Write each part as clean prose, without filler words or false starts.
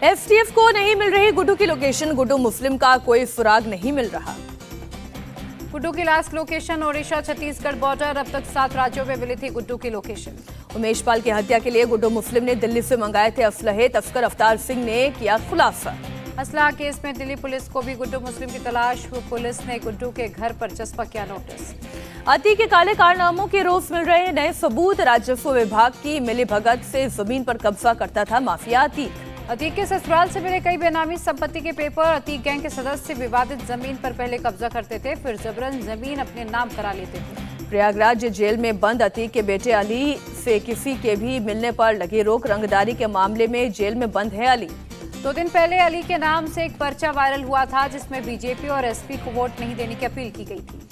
STF को नहीं मिल रही गुड्डू की लोकेशन, गुड्डू मुस्लिम का कोई सुराग नहीं मिल रहा। गुड्डू की last location Odisha Chhattisgarh border, अब तक 7 राज्यों में मिली थी गुड्डू की लोकेशन। उमेश पाल की हत्या के लिए गुड्डू मुस्लिम ने दिल्ली से मंगाए थे असलहे, तस्कर अवतार सिंह ने किया खुलासा। असला केस में दिल्ली पुलिस को भी गुड्डू मुस्लिम की तलाश, पुलिस ने गुड्डू के घर पर चस्पा किया नोटिस। अतीक के काले कारनामों के रोज मिल रहे नए सबूत, राजस्व विभाग की मिलीभगत से जमीन पर कब्जा करता था माफिया अतीक। अतीक के ससुराल से मिले कई बेनामी संपत्ति के पेपर, अतीक गैंग के सदस्य विवादित जमीन पर पहले कब्जा करते थे, फिर जबरन जमीन अपने नाम करा लेते थे। प्रयागराज जेल में बंद अतीक के बेटे अली से किसी के भी मिलने पर लगी रोक, रंगदारी के मामले में जेल में बंद है अली। 2 दिन पहले अली के नाम से एक पर्चा वायरल हुआ था जिसमें बीजेपी और एसपी को वोट नहीं देने की अपील की गई थी।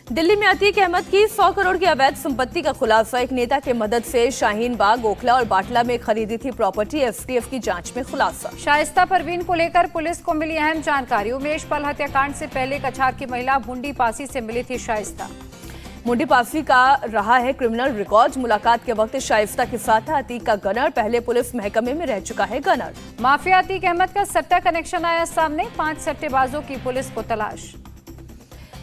दिल्ली में अतीक अहमद की 100 करोड़ की अवैध संपत्ति का खुलासा, एक नेता की मदद से शाहीन बाग, ओखला और बाटला में खरीदी थी प्रॉपर्टी, एसटीएफ की जांच में खुलासा। शाइस्ता परवीन को लेकर पुलिस को मिली अहम जानकारी, उमेश पाल हत्याकांड से पहले कछार की महिला मुंडी पासी से मिली थी शाइस्ता। मुंडी पासी का रहा है क्रिमिनल रिकॉर्ड, मुलाकात के वक्त शाइस्ता के साथ था अतीक का गनर, पहले पुलिस महकमे में रह चुका है गनर। माफिया अतीक अहमद का सट्टा कनेक्शन आया सामने, 5 सट्टेबाजों की पुलिस को तलाश।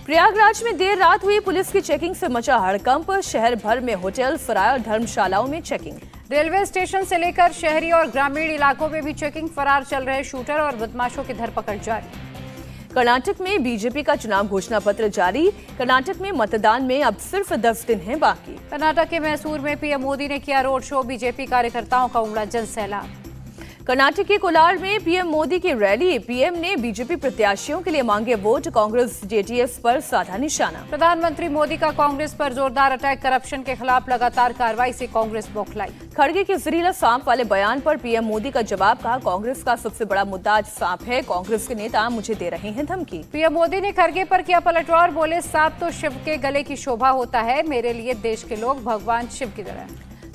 प्रयागराज में देर रात हुई पुलिस की चेकिंग से मचा हड़कंप, शहर भर में होटल, सराय और धर्मशालाओं में चेकिंग। रेलवे स्टेशन से लेकर शहरी और ग्रामीण इलाकों में भी चेकिंग, फरार चल रहे शूटर और बदमाशों की धरपकड़ जारी। कर्नाटक में बीजेपी का चुनाव घोषणा पत्र जारी, कर्नाटक में मतदान में अब सिर्फ 10 दिन हैं बाकी। कर्नाटक के मैसूर में पीएम मोदी ने किया रोड शो, बीजेपी कार्यकर्ताओं का उमड़ा जनसैलाब। कर्नाटक के कोलार में पीएम मोदी की रैली, पीएम ने बीजेपी प्रत्याशियों के लिए मांगे वोट, कांग्रेस जेडीएस पर साधा निशाना। प्रधानमंत्री मोदी का कांग्रेस पर जोरदार अटैक, करप्शन के खिलाफ लगातार कार्रवाई से कांग्रेस बौखलाई। खड़गे के जहरीला सांप वाले बयान पर पीएम मोदी का जवाब, कहा कांग्रेस का सबसे बड़ा मुद्दा आज सांप है, कांग्रेस के नेता मुझे दे रहे हैं धमकी। पीएम मोदी ने खड़गे पर किया पलटवार, बोले सांप तो शिव के गले की शोभा होता है, मेरे लिए देश के लोग भगवान शिव की तरह।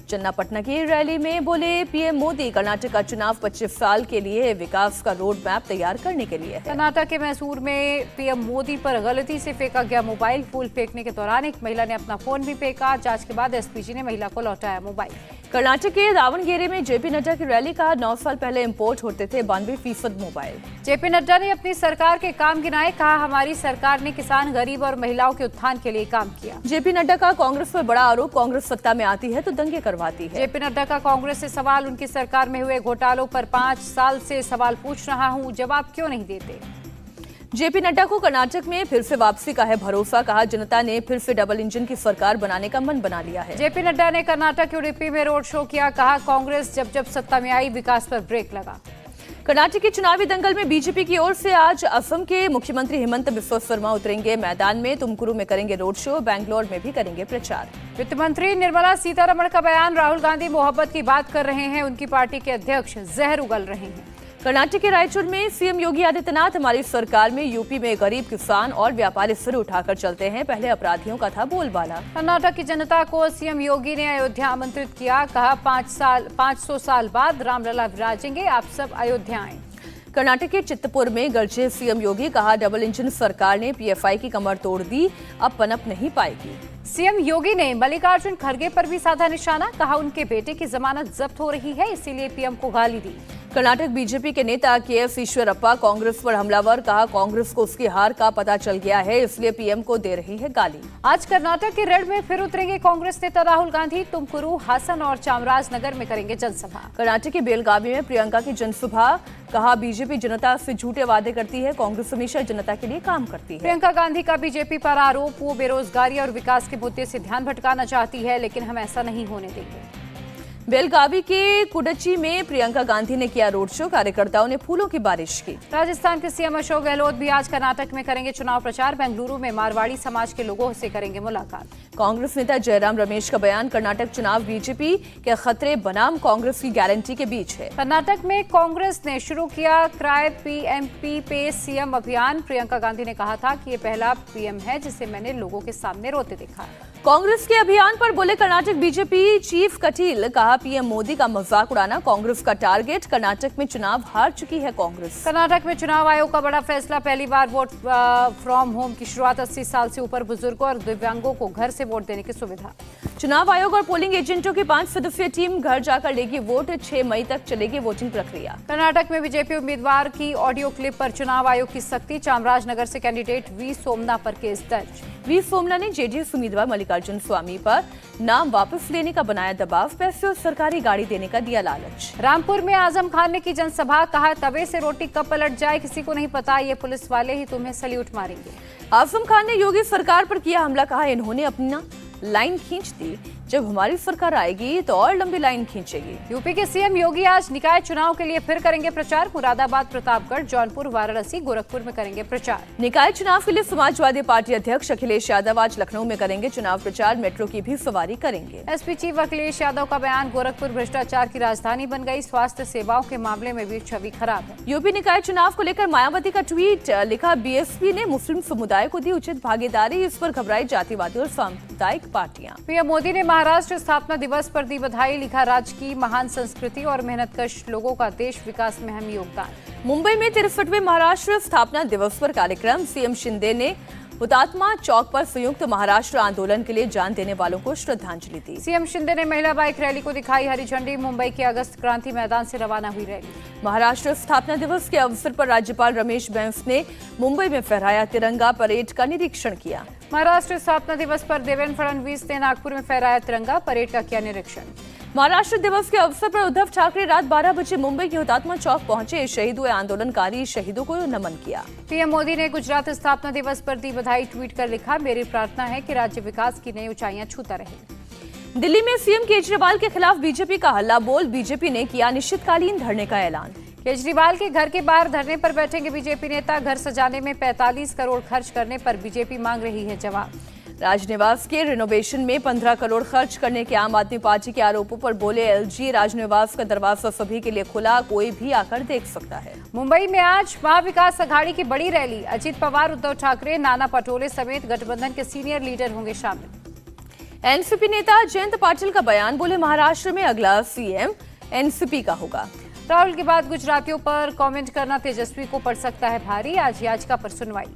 चन्नापटना की रैली में बोले पीएम मोदी, कर्नाटक का चुनाव 25 साल के लिए विकास का रोड मैप तैयार करने के लिए है। कर्नाटक के मैसूर में पीएम मोदी पर गलती से फेंका गया मोबाइल, फूल फेंकने के दौरान एक महिला ने अपना फोन भी फेंका, जांच के बाद एसपीजी ने महिला को लौटाया मोबाइल। कर्नाटक के दावणगेरे में जेपी नड्डा की रैली, कहा 9 साल पहले इंपोर्ट होते थे 92% मोबाइल। जेपी नड्डा ने अपनी सरकार के काम गिनाए, कहा हमारी सरकार ने किसान, गरीब और महिलाओं के उत्थान के लिए काम किया। जेपी नड्डा का कांग्रेस पर बड़ा आरोप, कांग्रेस सत्ता में आती है तो दंगे करवाती है। जेपी नड्डा का कांग्रेस से सवाल, उनकी सरकार में हुए घोटालों पर 5 साल से सवाल पूछ रहा हूं, जवाब क्यों नहीं देते। जेपी नड्डा को कर्नाटक में फिर से वापसी का है भरोसा, कहा जनता ने फिर से डबल इंजन की सरकार बनाने का मन बना लिया है। जेपी नड्डा ने कर्नाटक उडुपी में रोड शो किया, कहा कांग्रेस जब जब सत्ता में आई विकास पर ब्रेक लगा। कर्नाटक के चुनावी दंगल में बीजेपी की ओर से आज असम के मुख्यमंत्री हेमंत बिस्वा शर्मा उतरेंगे मैदान में, तुमकुरू में करेंगे रोड शो, बैंगलोर में भी करेंगे प्रचार। वित्त मंत्री निर्मला सीतारमण का बयान, राहुल गांधी मोहब्बत की बात कर रहे हैं, उनकी पार्टी के अध्यक्ष जहर उगल रहे हैं। कर्नाटक के रायचूर में सीएम योगी आदित्यनाथ, हमारी सरकार में यूपी में गरीब, किसान और व्यापारी सिर उठाकर चलते हैं, पहले अपराधियों का था बोलबाला। कर्नाटक की जनता को सीएम योगी ने अयोध्या आमंत्रित किया, कहा 500 साल बाद रामलला विराजेंगे, आप सब अयोध्या आएं। कर्नाटक के चित्तपुर में गरजे सीएम योगी, कहा डबल इंजन सरकार ने पीएफआई की कमर तोड़ दी, अब पनप नहीं पाएगी। सीएम योगी ने मल्लिकार्जुन खड़गे पर भी साधा निशाना, कहा उनके बेटे की जमानत जब्त हो रही है, इसीलिए पीएम को गाली दी। कर्नाटक बीजेपी के नेता केएस ईश्वरप्पा कांग्रेस पर हमलावर, कहा कांग्रेस को उसकी हार का पता चल गया है, इसलिए पीएम को दे रही है गाली। आज कर्नाटक के रेड में फिर उतरेंगे कांग्रेस नेता राहुल गांधी, तुमकुरू, हासन और चामराजनगर में करेंगे जनसभा। कर्नाटक के बेलगावी में प्रियंका की जनसभा, कहा बीजेपी जनता से झूठे वादे करती है, कांग्रेस हमेशा जनता के लिए काम करती है। प्रियंका गांधी का बीजेपी पर आरोप, वो बेरोजगारी और विकास के मुद्दे से ध्यान भटकाना चाहती है, लेकिन हम ऐसा नहीं होने देंगे। बेलगावी के कुडची में प्रियंका गांधी ने किया रोड शो, कार्यकर्ताओं ने फूलों की बारिश की। राजस्थान के सीएम अशोक गहलोत भी आज कर्नाटक में करेंगे चुनाव प्रचार, बेंगलुरु में मारवाड़ी समाज के लोगों से करेंगे मुलाकात। कांग्रेस नेता जयराम रमेश का बयान, कर्नाटक चुनाव बीजेपी के खतरे बनाम कांग्रेस की गारंटी के बीच है। कर्नाटक में कांग्रेस ने शुरू किया क्राय पीएमपी पे सीएम अभियान, प्रियंका गांधी ने कहा था कि ये पहला पीएम है जिसे मैंने लोगों के सामने रोते देखा है। कांग्रेस के अभियान पर बोले कर्नाटक बीजेपी चीफ कटील, कहा पीएम मोदी का मजाक उड़ाना कांग्रेस का टारगेट। कर्नाटक में चुनाव हार चुकी है कांग्रेस। कर्नाटक में चुनाव आयोग का बड़ा फैसला, पहली बार वोट फ्रॉम होम की शुरुआत। 80 साल से ऊपर बुजुर्गों और दिव्यांगों को घर से वोट देने की सुविधा। चुनाव आयोग और पोलिंग एजेंटों की 5 सदस्यीय टीम घर जाकर लेगी वोट। 6 मई तक चलेगी वोटिंग प्रक्रिया। कर्नाटक में बीजेपी उम्मीदवार की ऑडियो क्लिप पर चुनाव आयोग की सख्ती। चामराजनगर से कैंडिडेट वी सोमना पर केस दर्ज। वी सोमना ने जेडीएस उम्मीदवार मल्लिकार्जुन स्वामी पर नाम वापस लेने का बनाया दबाव। पैसे और सरकारी गाड़ी देने का दिया लालच। रामपुर में आजम खान ने की जनसभा, कहा तवे से रोटी कब पलट जाए किसी को नहीं पता, ये पुलिस वाले ही तुम्हें सैल्यूट मारेंगे। आजम खान ने योगी सरकार पर किया हमला, कहा इन्होंने अपना लाइन खींच दी, जब हमारी सरकार आएगी तो और लंबी लाइन खींचेगी। यूपी के सीएम योगी आज निकाय चुनाव के लिए फिर करेंगे प्रचार। मुरादाबाद, प्रतापगढ़, जौनपुर, वाराणसी, गोरखपुर में करेंगे प्रचार। निकाय चुनाव के लिए समाजवादी पार्टी अध्यक्ष अखिलेश यादव आज लखनऊ में करेंगे चुनाव प्रचार। मेट्रो की भी सवारी करेंगे। एसपी चीफ अखिलेश यादव का बयान, गोरखपुर भ्रष्टाचार की राजधानी बन गई, स्वास्थ्य सेवाओं के मामले में भी छवि खराब है। यूपी निकाय चुनाव को लेकर मायावती का ट्वीट, लिखा बीएसपी ने मुस्लिम समुदाय को दी उचित भागीदारी, इस पर घबराई जातिवादी और सांप्रदायिक पार्टियां। पीएम मोदी ने महाराष्ट्र स्थापना दिवस पर दी बधाई, लिखा राज्य की महान संस्कृति और मेहनतकश लोगों का देश विकास में अहम योगदान। मुंबई में 63वें महाराष्ट्र स्थापना दिवस पर कार्यक्रम। सीएम शिंदे ने हुतात्मा चौक पर संयुक्त महाराष्ट्र आंदोलन के लिए जान देने वालों को श्रद्धांजलि दी। सीएम शिंदे ने महिला बाइक रैली को दिखाई हरी झंडी। मुंबई के अगस्त क्रांति मैदान से रवाना हुई रैली। महाराष्ट्र स्थापना दिवस के अवसर पर राज्यपाल रमेश बैस ने मुंबई में फहराया तिरंगा, परेड का निरीक्षण किया। महाराष्ट्र स्थापना दिवस पर देवेंद्र फडणवीस ने नागपुर में फहराया तिरंगा, परेड का किया निरीक्षण। महाराष्ट्र दिवस के अवसर पर उद्धव ठाकरे रात 12 बजे मुंबई के हुतात्मा चौक पहुंचे। शहीद हुए आंदोलनकारी शहीदों को नमन किया। पीएम मोदी ने गुजरात स्थापना दिवस पर दी बधाई, ट्वीट कर लिखा मेरी प्रार्थना है कि राज्य विकास की नई ऊंचाइयां छूता रहे। दिल्ली में सीएम केजरीवाल के खिलाफ बीजेपी का हल्ला बोल, बीजेपी ने किया अनिश्चितकालीन धरने का ऐलान। केजरीवाल के घर के बाहर धरने पर बैठेंगे बीजेपी नेता। घर सजाने में 45 करोड़ खर्च करने पर बीजेपी मांग रही है जवाब। राजनिवास के रिनोवेशन में 15 करोड़ खर्च करने के आम आदमी पार्टी के आरोपों पर बोले एलजी, राजनिवास का दरवाजा सभी के लिए खुला, कोई भी आकर देख सकता है। मुंबई में आज महाविकास अघाड़ी की बड़ी रैली। अजित पवार, उद्धव ठाकरे, नाना पटोले समेत गठबंधन के सीनियर लीडर होंगे शामिल। एनसीपी नेता जयंत पाटिल का बयान, बोले महाराष्ट्र में अगला सीएम एनसीपी का होगा। राहुल के बाद गुजरातियों पर कमेंट करना तेजस्वी को पड़ सकता है भारी, आज याचिका पर सुनवाई।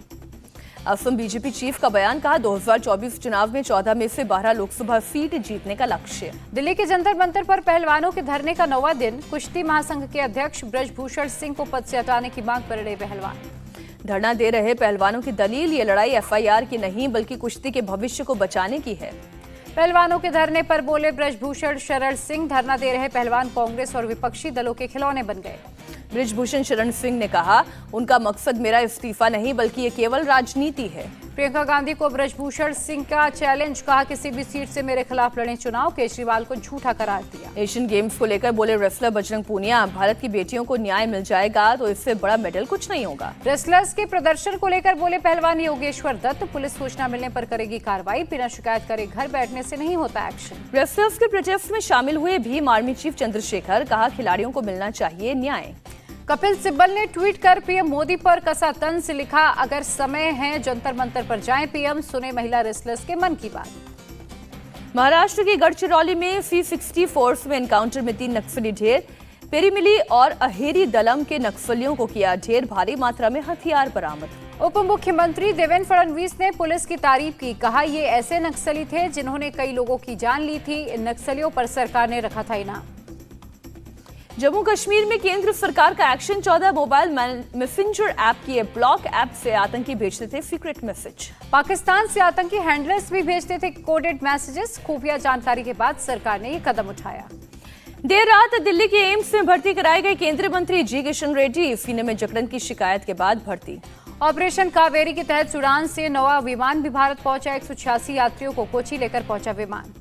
असम बीजेपी चीफ का बयान, कहा 2024 चुनाव में 14 में से 12 लोकसभा सीट जीतने का लक्ष्य। दिल्ली के जंतर मंतर पर पहलवानों के धरने का 9वां दिन। कुश्ती महासंघ के अध्यक्ष ब्रजभूषण सिंह को पद से हटाने की मांग पर अड़े पहलवान। धरना दे रहे पहलवानों की दलील, ये लड़ाई एफआईआर की नहीं बल्कि कुश्ती के भविष्य को बचाने की है। पहलवानों के धरने पर बोले ब्रजभूषण शरण सिंह, धरना दे रहे पहलवान कांग्रेस और विपक्षी दलों के खिलौने बन गए। ब्रजभूषण शरण सिंह ने कहा, उनका मकसद मेरा इस्तीफा नहीं बल्कि ये केवल राजनीति है। प्रियंका गांधी को ब्रजभूषण सिंह का चैलेंज, कहा किसी भी सीट से मेरे खिलाफ लड़े चुनाव। केजरीवाल को झूठा करार दिया। एशियन गेम्स को लेकर बोले रेसलर बजरंग पूनिया, भारत की बेटियों को न्याय मिल जाएगा तो इससे बड़ा मेडल कुछ नहीं होगा। रेसलर्स के प्रदर्शन को लेकर बोले पहलवान योगेश्वर दत्त, पुलिस सूचना मिलने पर करेगी कार्रवाई, बिना शिकायत करे घर बैठने से नहीं होता एक्शन। रेसलर्स के प्रोटेस्ट में शामिल हुए भीम आर्मी चीफ चंद्रशेखर, कहा खिलाड़ियों को मिलना चाहिए न्याय। कपिल सिब्बल ने ट्वीट कर पीएम मोदी पर कसा तंज, लिखा अगर समय है जंतर मंतर पर जाएं पीएम, सुने महिला रेसलर्स के मन की बात। महाराष्ट्र के गढ़चिरौली में C60 फोर्स में एनकाउंटर में 3 नक्सली ढेर। पेरीमिली और अहेरी दलम के नक्सलियों को किया ढेर, भारी मात्रा में हथियार बरामद। उप मुख्यमंत्री देवेंद्र फडणवीस ने पुलिस की तारीफ की, कहा ये ऐसे नक्सली थे जिन्होंने कई लोगों की जान ली थी, इन नक्सलियों पर सरकार ने रखा था इनाम। जम्मू कश्मीर में केंद्र सरकार का एक्शन, 14 मोबाइल मैसेंजर ऐप किए ब्लॉक। ऐप से आतंकी भेजते थे सीक्रेट मैसेज। पाकिस्तान से आतंकी हैंडलर्स भी भेजते थे कोडेड मैसेजेस। खुफिया जानकारी के बाद सरकार ने ये कदम उठाया। देर रात दिल्ली के एम्स में भर्ती कराए गए केंद्रीय मंत्री जी किशन रेड्डी, सीने में जकड़न की शिकायत के बाद भर्ती। ऑपरेशन कावेरी के तहत उड़ान से नौवा विमान भी भारत पहुंचा। 186 यात्रियों को कोची लेकर पहुंचा विमान।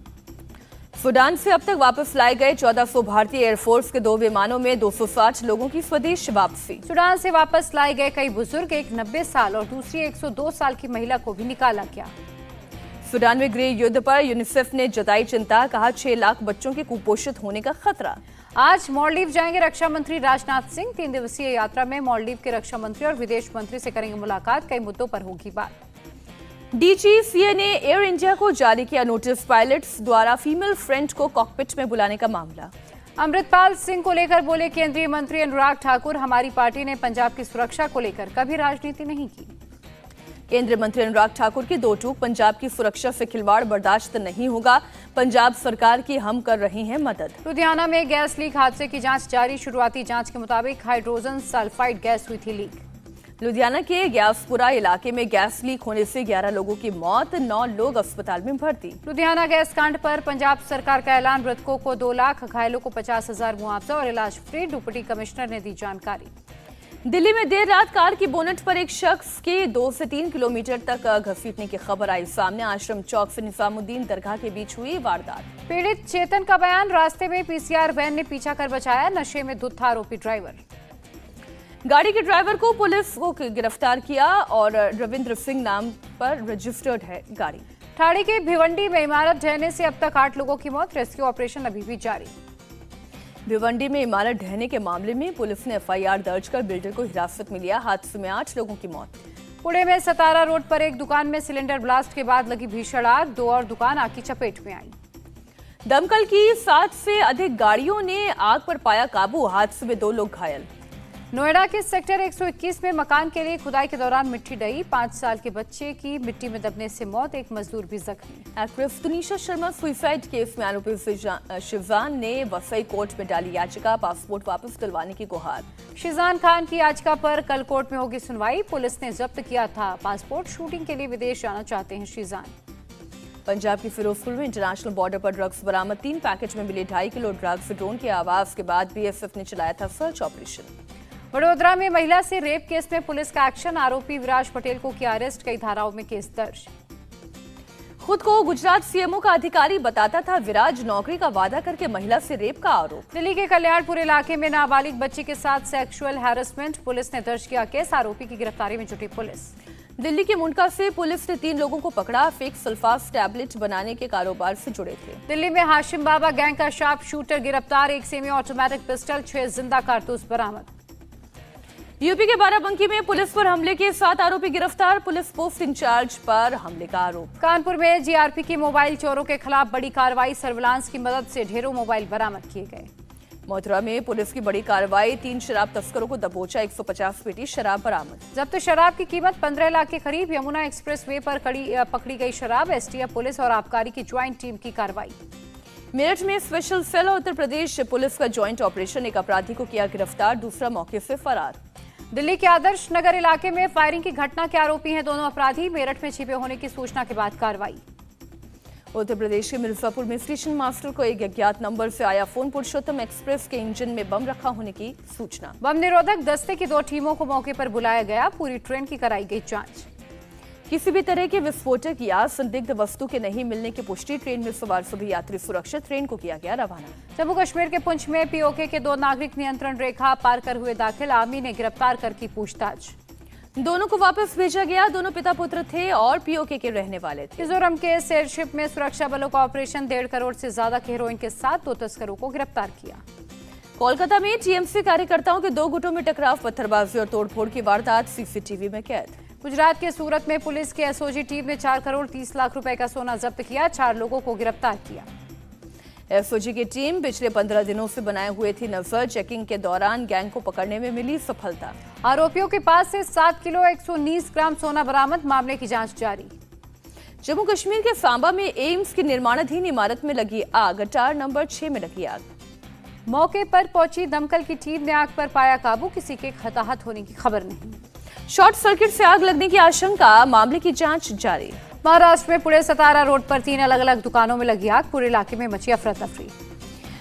सूडान से अब तक वापस लाए गए 1400 भारतीय एयरफोर्स के 2 विमानों में 260 लोगों की स्वदेश वापसी। सूडान से वापस लाए गए कई बुजुर्ग, एक 90 साल और दूसरी 102 साल की महिला को भी निकाला गया। सूडान में गृह युद्ध पर यूनिसेफ ने जताई चिंता, कहा 6 लाख बच्चों के कुपोषित होने का खतरा। आज मालदीव जाएंगे रक्षा मंत्री राजनाथ सिंह। 3 दिवसीय यात्रा में मालदीव के रक्षा मंत्री और विदेश मंत्री से करेंगे मुलाकात, कई मुद्दों पर होगी बात। डीजीसीए ने एयर इंडिया को जारी किया नोटिस, पायलट्स द्वारा फीमेल फ्रेंड को कॉकपिट में बुलाने का मामला। अमृतपाल सिंह को लेकर बोले केंद्रीय मंत्री अनुराग ठाकुर, हमारी पार्टी ने पंजाब की सुरक्षा को लेकर कभी राजनीति नहीं की। केंद्रीय मंत्री अनुराग ठाकुर की दो टूक, पंजाब की सुरक्षा से खिलवाड़ बर्दाश्त नहीं होगा, पंजाब सरकार की हम कर रहे हैं मदद। लुधियाना में गैस लीक हादसे की जांच जारी, शुरुआती जांच के मुताबिक हाइड्रोजन सल्फाइड गैस हुई थी लीक। लुधियाना के ग्यासपुरा इलाके में गैस लीक होने से 11 लोगों की मौत, 9 लोग अस्पताल में भर्ती। लुधियाना गैस कांड पर पंजाब सरकार का ऐलान, मृतकों को 2 लाख, घायलों को 50,000 मुआवजा और इलाज फ्री, डिप्टी कमिश्नर ने दी जानकारी। दिल्ली में देर रात कार की बोनट पर एक शख्स के 2 से 3 किलोमीटर तक घसीटने की खबर आई सामने। आश्रम चौक से निजामुद्दीन दरगाह के बीच हुई वारदात। पीड़ित चेतन का बयान, रास्ते में पीसीआर वैन ने पीछा कर बचाया, नशे में धुत था आरोपी ड्राइवर। गाड़ी के ड्राइवर को पुलिस को गिरफ्तार किया और रविंद्र सिंह नाम पर रजिस्टर्ड है गाड़ी। ठाणे के भिवंडी में इमारत ढहने से अब तक 8 लोगों की मौत, रेस्क्यू ऑपरेशन अभी भी जारी। भिवंडी में इमारत ढहने के मामले में पुलिस ने एफआईआर दर्ज कर बिल्डर को हिरासत में लिया, हादसे में 8 लोगों की मौत। पुणे में सतारा रोड पर एक दुकान में सिलेंडर ब्लास्ट के बाद लगी भीषण आग, 2 और दुकान आग की चपेट में आई। दमकल की 60 से अधिक गाड़ियों ने आग पर पाया काबू, हादसे में 2 लोग घायल। नोएडा के सेक्टर 121 में मकान के लिए खुदाई के दौरान मिट्टी डही, 5 साल के बच्चे की मिट्टी में दबने से मौत, एक मजदूर भी जख्मी। Actress Tanisha Sharma suicide case में आरोपी शिवजान ने वसई कोर्ट में डाली याचिका, पासपोर्ट वापस दिलवाने की गुहार। शिजान खान की याचिका पर कल कोर्ट में होगी सुनवाई, पुलिस ने जब्त किया था पासपोर्ट, शूटिंग के लिए विदेश जाना चाहते हैं शिजान। पंजाब की फिरोजपुर में इंटरनेशनल बॉर्डर पर ड्रग्स बरामद, 3 पैकेज में मिले 2.5 किलो ड्रग्स। ड्रोन के आवाज के बाद बीएसएफ ने चलाया था सर्च ऑपरेशन। वडोदरा में महिला से रेप केस में पुलिस का एक्शन, आरोपी विराज पटेल को किया अरेस्ट, कई धाराओं में केस दर्ज। खुद को गुजरात सीएमओ का अधिकारी बताता था विराज, नौकरी का वादा करके महिला से रेप का आरोप। दिल्ली के कल्याणपुर इलाके में नाबालिग बच्ची के साथ सेक्सुअल हैरेसमेंट, पुलिस ने दर्ज किया केस, आरोपी की गिरफ्तारी में जुटी पुलिस। दिल्ली के मुंडका से पुलिस ने 3 लोगों को पकड़ा, फेक सल्फास टैबलेट बनाने के कारोबार से जुड़े थे। दिल्ली में हाशिम बाबा गैंग का शार्प शूटर गिरफ्तार, 1 सेमी ऑटोमेटिक पिस्टल, 6 जिंदा कारतूस बरामद। यूपी के बाराबंकी में पुलिस पर हमले के 7 आरोपी गिरफ्तार, पुलिस पोस्ट इंचार्ज पर हमले का आरोप। कानपुर में जीआरपी की मोबाइल चोरों के खिलाफ बड़ी कार्रवाई, सर्विलांस की मदद से ढेरों मोबाइल बरामद किए गए। मथुरा में पुलिस की बड़ी कार्रवाई, 3 शराब तस्करों को दबोचा, 150 पेटी शराब बरामद। जब्त शराब की कीमत 15 लाख के करीब, यमुना एक्सप्रेस वे पर पकड़ी गई शराब, एसटीएफ पुलिस और आबकारी की ज्वाइंट टीम की कार्रवाई। मेरठ में स्पेशल सेल और उत्तर प्रदेश पुलिस का ज्वाइंट ऑपरेशन, एक अपराधी को किया गिरफ्तार, दूसरा मौके से फरार। दिल्ली के आदर्श नगर इलाके में फायरिंग की घटना के आरोपी हैं दोनों अपराधी, मेरठ में छिपे होने की सूचना के बाद कार्रवाई। उत्तर प्रदेश के मिर्जापुर में स्टेशन मास्टर को एक अज्ञात नंबर से आया फोन, पुरुषोत्तम एक्सप्रेस के इंजन में बम रखा होने की सूचना। बम निरोधक दस्ते की 2 टीमों को मौके पर बुलाया गया, पूरी ट्रेन की कराई गई जांच। किसी भी तरह के विस्फोटक या संदिग्ध वस्तु के नहीं मिलने की पुष्टि, ट्रेन में सवार सभी यात्री सुरक्षित, ट्रेन को किया गया रवाना। जम्मू कश्मीर के पुंछ में पीओके के 2 नागरिक नियंत्रण रेखा पार कर हुए दाखिल, आर्मी ने गिरफ्तार कर की पूछताछ। दोनों को वापस भेजा गया, दोनों पिता पुत्र थे और पीओके के रहने वाले थे। मिजोरम के एयरशिप में सुरक्षा बलों का ऑपरेशन, 1.5 करोड़ से ज्यादा के हेरोइन के साथ 2 तस्करों को गिरफ्तार किया। कोलकाता में टीएमसी कार्यकर्ताओं के 2 गुटों में टकराव, पत्थरबाजी और तोड़फोड़ की वारदात सीसीटीवी में कैद। गुजरात के सूरत में पुलिस की एसओजी टीम ने 4 करोड़ 30 लाख रुपए का सोना जब्त किया, 4 लोगों को गिरफ्तार किया। एसओजी की टीम पिछले 15 दिनों से बनाए हुए थी नजर, चेकिंग के दौरान गैंग को पकड़ने में मिली सफलता। आरोपियों के पास से 7 किलो 119 ग्राम सोना बरामद, मामले की जांच जारी। जम्मू कश्मीर के सांबा में एम्स की निर्माणाधीन इमारत में लगी आग, अटार नंबर 6 में लगी आग। मौके पर पहुंची दमकल की टीम ने आग पर पाया काबू, किसी के हताहत होने की खबर नहीं। शॉर्ट सर्किट से आग लगने की आशंका, मामले की जांच जारी। महाराष्ट्र में पुणे सतारा रोड पर 3 अलग अलग दुकानों में लगी आग, पूरे इलाके में मची अफरा तफरी।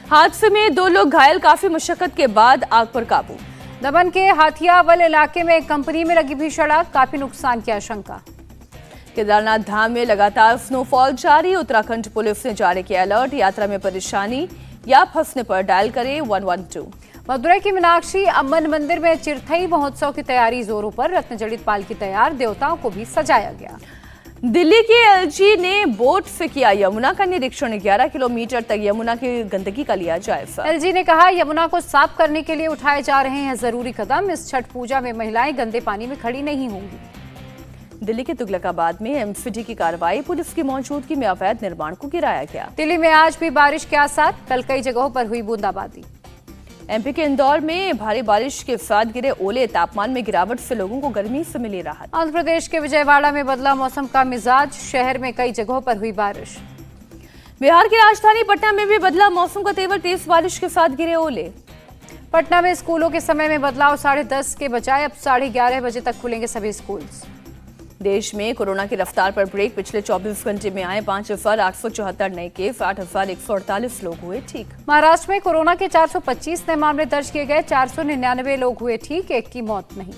हादसे में 2 लोग घायल, काफी मुशक्कत के बाद आग पर काबू। दमन के हाथियावल इलाके में एक कंपनी में लगी भीषण आग, काफी नुकसान की आशंका। केदारनाथ धाम में लगातार स्नोफॉल जारी, उत्तराखंड पुलिस ने जारी किया अलर्ट, यात्रा में परेशानी या फंसने पर डायल करें 112। मदुरई की मीनाक्षी अम्मन मंदिर में चिरथई महोत्सव की तैयारी जोरों पर, रत्नजड़ित पालकी तैयार, देवताओं को भी सजाया गया। दिल्ली की एलजी ने बोट से किया यमुना का निरीक्षण, 11 किलोमीटर तक यमुना की गंदगी का लिया जायजा। एलजी ने कहा यमुना को साफ करने के लिए उठाए जा रहे हैं जरूरी कदम, इस छठ पूजा में महिलाएं गंदे पानी में खड़ी नहीं होंगी। दिल्ली के तुगलकाबाद में एमसीडी की कार्रवाई, पुलिस की मौजूदगी में अवैध निर्माण को गिराया गया। दिल्ली में आज भी बारिश के आसार, कल कई जगहों पर हुई बूंदाबांदी। एमपी के इंदौर में भारी बारिश के साथ गिरे ओले, तापमान में गिरावट से लोगों को गर्मी से मिली राहत। आंध्र प्रदेश के विजयवाड़ा में बदला मौसम का मिजाज, शहर में कई जगहों पर हुई बारिश। बिहार की राजधानी पटना में भी बदला मौसम का तेवर, तेज बारिश के साथ गिरे ओले। पटना में स्कूलों के समय में बदलाव, 10:30 के बजाय अब 11:30 बजे तक खुलेंगे सभी स्कूल। देश में कोरोना की रफ्तार पर ब्रेक, पिछले 24 घंटे में आए 5,874 नए केस, 8,148 लोग हुए ठीक। महाराष्ट्र में कोरोना के 425 नए मामले दर्ज किए गए, 499 लोग हुए ठीक, एक की मौत नहीं।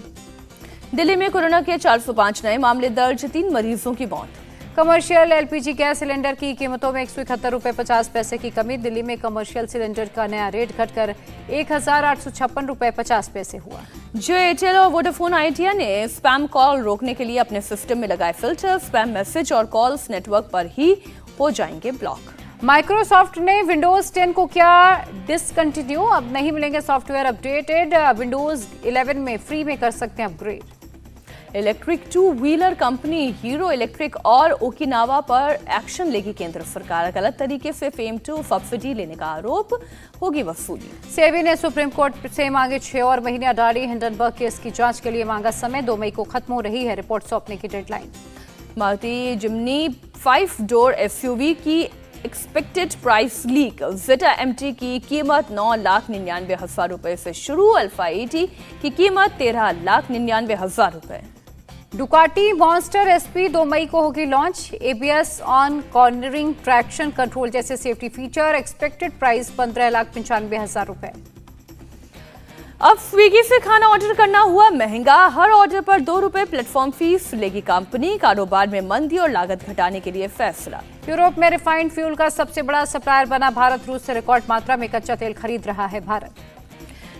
दिल्ली में कोरोना के 405 नए मामले दर्ज, 3 मरीजों की मौत। कमर्शियल एलपीजी गैस सिलेंडर की कीमतों में 171 रुपए 50 पैसे की कमी, दिल्ली में कमर्शियल सिलेंडर का नया रेट घटकर 1,856 रुपए 50 पैसे हुआ। जियो, एयरटेल और वोडाफोन आइडिया ने स्पैम कॉल रोकने के लिए अपने सिस्टम में लगाए फिल्टर, स्पैम मैसेज और कॉल्स नेटवर्क पर ही हो जाएंगे ब्लॉक। माइक्रोसॉफ्ट ने विंडोज 10 को किया डिसकंटिन्यू, अब नहीं मिलेंगे सॉफ्टवेयर अपडेटेड, विंडोज 11 में फ्री में कर सकते हैं upgrade. Electric 2 wheeler company hero electric और ओकिनावा पर एक्शन लेगी केंद्र सरकार, गलत तरीके से फेम 2 सब्सिडी लेने का आरोप, होगी वसूली। सेबी ने सुप्रीम कोर्ट से मांगे 6 और महीने, अडानी हिंडनबर्ग केस की जांच के लिए मांगा समय, 2 मई को खत्म हो रही है रिपोर्ट सौंपने की deadline. Maruti Jimny 5 door SUV की एक्सपेक्टेड प्राइस लीक, जेटा एमटी की कीमत 9,99,000 रुपए से शुरू, अल्फा 80 की कीमत 13,99,000 रुपए। डुकाटी मॉन्स्टर एसपी 2 मई को होगी launch, ABS on cornering, traction control जैसे सेफ्टी फीचर, एक्सपेक्टेड प्राइस 15,95,000 रुपए। अब स्विगी से खाना ऑर्डर करना हुआ महंगा, हर ऑर्डर पर 2 रुपए प्लेटफॉर्म फीस लेगी कंपनी, कारोबार में मंदी और लागत घटाने के लिए फैसला। यूरोप में रिफाइंड फ्यूल का सबसे बड़ा सप्लायर बना भारत, रूस से रिकॉर्ड मात्रा में कच्चा तेल खरीद रहा है भारत।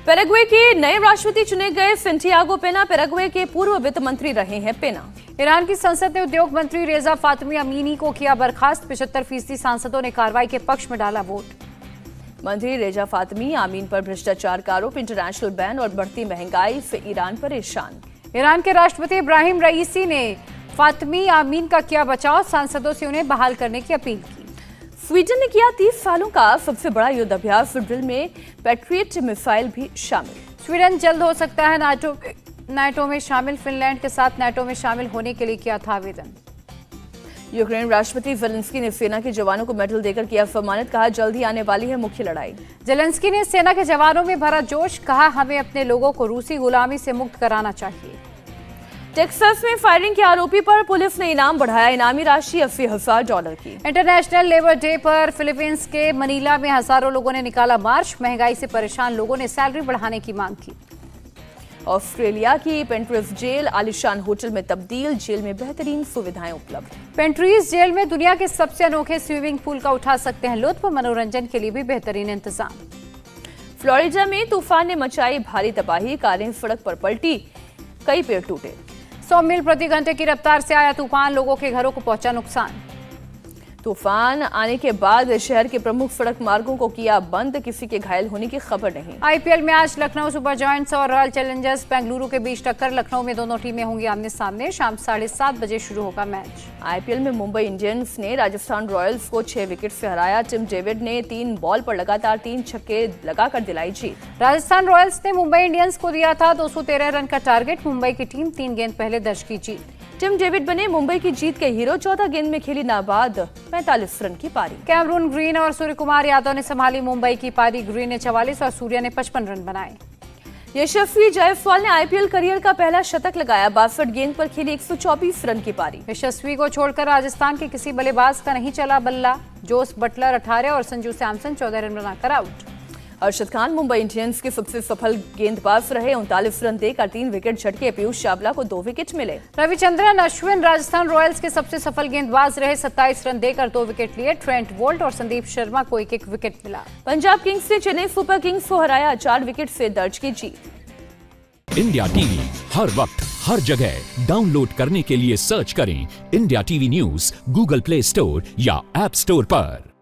पैराग्वे के नए राष्ट्रपति चुने गए सेंटियागो पेना, पैराग्वे के पूर्व वित्त मंत्री रहे हैं पेना। ईरान की संसद ने उद्योग मंत्री रेजा फातमी अमीनी को किया बर्खास्त, 75% सांसदों ने कार्रवाई के पक्ष में डाला वोट। मंत्री रेजा फातमी आमीन पर भ्रष्टाचार का आरोप, इंटरनेशनल बैन और बढ़ती महंगाई से ईरान परेशान। ईरान के राष्ट्रपति इब्राहिम रईसी ने फातमी आमीन का किया बचाव, सांसदों से उन्हें बहाल करने की अपील की। स्वीडन ने किया 30 सालों का सबसे बड़ा युद्ध अभ्यास, ड्रिल में पैट्रियट मिसाइल भी शामिल। स्वीडन जल्द हो सकता है नाटो में शामिल, फिनलैंड के साथ नाटो में शामिल होने के लिए किया था आवेदन। यूक्रेन राष्ट्रपति जेलेंस्की ने सेना के जवानों को मेडल देकर किया सम्मानित, कहा जल्द ही आने वाली है मुख्य लड़ाई। जेलेंस्की ने सेना के जवानों में भरा जोश, कहा हमें अपने लोगों को रूसी गुलामी से मुक्त कराना चाहिए। टेक्सास में फायरिंग के आरोपी पर पुलिस ने इनाम बढ़ाया, इनामी राशि $80,000 की। इंटरनेशनल लेबर डे पर फिलीपींस के मनीला में हजारों लोगों ने निकाला मार्च, महंगाई से परेशान लोगों ने सैलरी बढ़ाने की मांग की। ऑस्ट्रेलिया की पेंट्रीज जेल आलिशान होटल में तब्दील, जेल में बेहतरीन सुविधाएं उपलब्ध। पेंट्रीज जेल में दुनिया के सबसे अनोखे स्विमिंग पूल का उठा सकते हैं लुत्फ, मनोरंजन के लिए भी बेहतरीन इंतजाम। फ्लोरिडा में तूफान ने मचाई भारी तबाही, कारें सड़क पर पलटी, कई पेड़ टूटे। 100 मील प्रति घंटे की रफ्तार से आया तूफान, लोगों के घरों को पहुंचा नुकसान। तूफान आने के बाद शहर के प्रमुख सड़क मार्गों को किया बंद, किसी के घायल होने की खबर नहीं। आईपीएल में आज लखनऊ सुपर जायंट्स और रॉयल चैलेंजर्स बेंगलुरु के बीच टक्कर, लखनऊ में दोनों टीमें होंगी आमने सामने, शाम 7:30 बजे शुरू होगा मैच। आईपीएल में मुंबई इंडियंस ने राजस्थान रॉयल्स को 6 विकेट से हराया, टिम डेविड ने 3 बॉल पर लगातार 3 छक्के लगाकर दिलाई जीत। राजस्थान रॉयल्स ने मुंबई इंडियंस को दिया था 213 रन का टारगेट, मुंबई की टीम 3 गेंद पहले दर्ज की जीत। टिम डेविड बने मुंबई की जीत के हीरो, 14 गेंद में खेली नाबाद 45 रन की पारी। कैमरून ग्रीन और सूर्य कुमार यादव ने संभाली मुंबई की पारी, ग्रीन ने 44 और सूर्य ने 55 रन बनाए। यशस्वी जायसवाल ने आईपीएल करियर का पहला शतक लगाया, 62 गेंद पर खेली 124 रन की पारी। यशस्वी को छोड़कर राजस्थान के किसी बल्लेबाज का नहीं चला बल्ला, जोस बटलर 18 और संजू सैमसन 14 रन बनाकर आउट। अरशद खान मुंबई इंडियंस के सबसे सफल गेंदबाज रहे, 39 रन देकर 3 विकेट झटके, पीयूष चावला को 2 विकेट मिले। रविचंद्रन अश्विन राजस्थान रॉयल्स के सबसे सफल गेंदबाज रहे, 27 रन देकर 2 विकेट लिए, ट्रेंट वोल्ट और संदीप शर्मा को 1-1 विकेट मिला। पंजाब किंग्स ने चेन्नई सुपर किंग्स को हराया, 4 विकेट से दर्ज की जीत। इंडिया टीवी हर वक्त हर जगह डाउनलोड करने के लिए सर्च करें India TV news Google play store या ऐप स्टोर पर।